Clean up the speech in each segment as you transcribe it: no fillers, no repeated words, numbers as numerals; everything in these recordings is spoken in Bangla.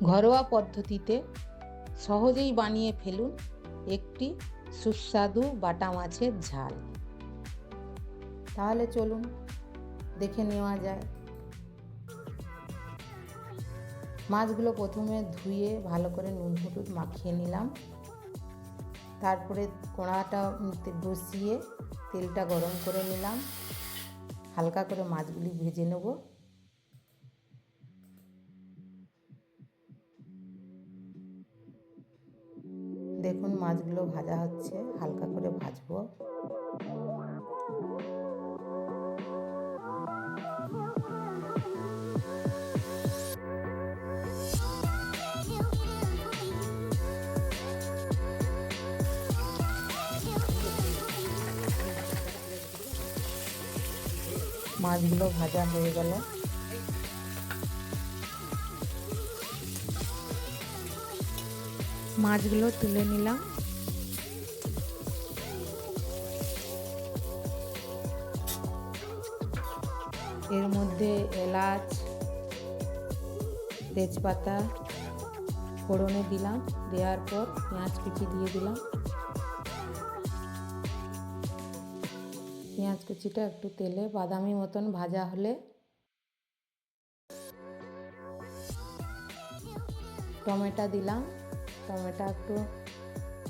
ঘরোয়া পদ্ধতিতে সহজেই বানিয়ে ফেলুন একটি সুস্বাদু বাটা মাছের ঝাল। তাহলে চলুন দেখে নেওয়া যায়। মাছগুলো প্রথমে ধুয়ে ভালো করে নুন হলুদ মাখিয়ে নিলাম। তারপরে কড়াটা বসিয়ে তেলটা গরম করে নিলাম। হালকা করে মাছগুলি ভেজে নেব। দেখুন মাছগুলো ভাজা হচ্ছে, হালকা করে ভাজবো। মাছগুলো ভাজা হয়ে গেল। মাছগুলো তুলে নিলাম। এর মধ্যে এলাচ, তেজপাতা ফোড়নে দিলাম। দেওয়ার পর পেঁয়াজ কুচি দিয়ে দিলাম। পেঁয়াজ কুচিটা একটু তেলে বাদামি মতন ভাজা হলে টমেটো দিলাম। টমেটো একটু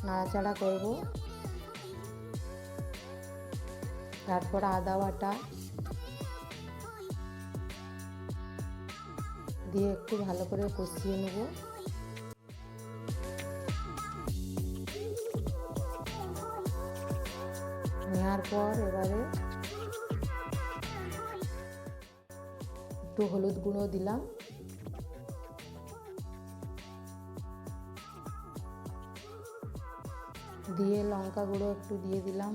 নাড়াচাড়া করব। তারপর আদা বাটা দিয়ে একটু ভালো করে কষিয়ে নেব। নেওয়ার পর এবারে একটু হলুদ গুঁড়ো দিলাম। দিয়ে লঙ্কা গুঁড়ো একটু দিয়ে দিলাম।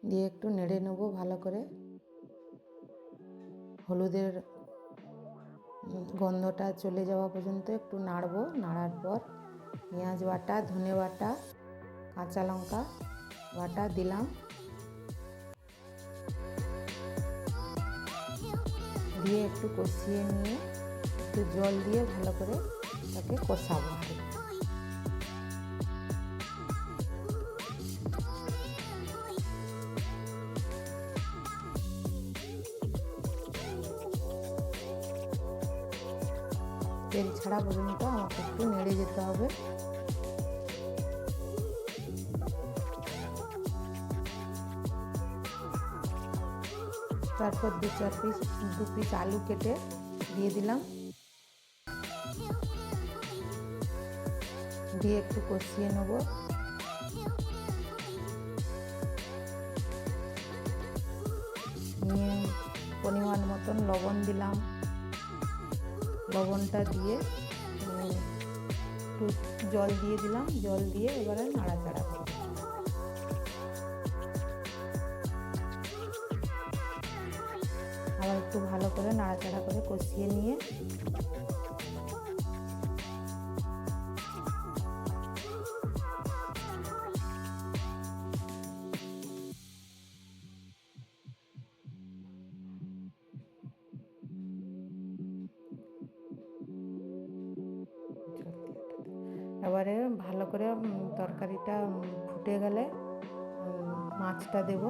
দিয়ে একটু নেড়ে নেব ভালো করে। হলুদের গন্ধটা চলে যাওয়া পর্যন্ত একটু নাড়বো। নাড়ার পর পেঁয়াজ বাটা, ধনে বাটা, কাঁচা লঙ্কা বাটা দিলাম। দিয়ে একটু কষিয়ে নিয়ে একটু জল দিয়ে ভালো করে তাকে কষাবো। তেল ছাড়া পর্যন্ত আমাকে একটু নেড়ে যেতে হবে। তারপর দু পিস আলু কেটে দিয়ে দিলাম। দিয়ে একটু কষিয়ে নেব। নিয়ে পরিমাণ মতন লবণ দিলাম। লবণটা দিয়ে একটু জল দিয়ে দিলাম। জল দিয়ে এবারে নাড়াচাড়া করব। আবার একটু ভালো করে নাড়াচাড়া করে কষিয়ে নিয়ে এবারে ভালো করে তরকারিটা ফুটে গেলে মাছটা দেব।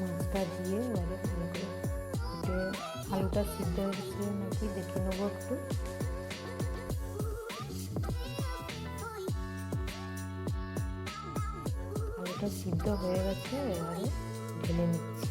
মাছটা দিয়ে এবারে ভালো করে ফুটে আলুটা সিদ্ধ হয়েছে নাকি দেখে নেবো একটু। আলুটা সিদ্ধ হয়ে গেছে, এবারে ঢেলে নিচ্ছি।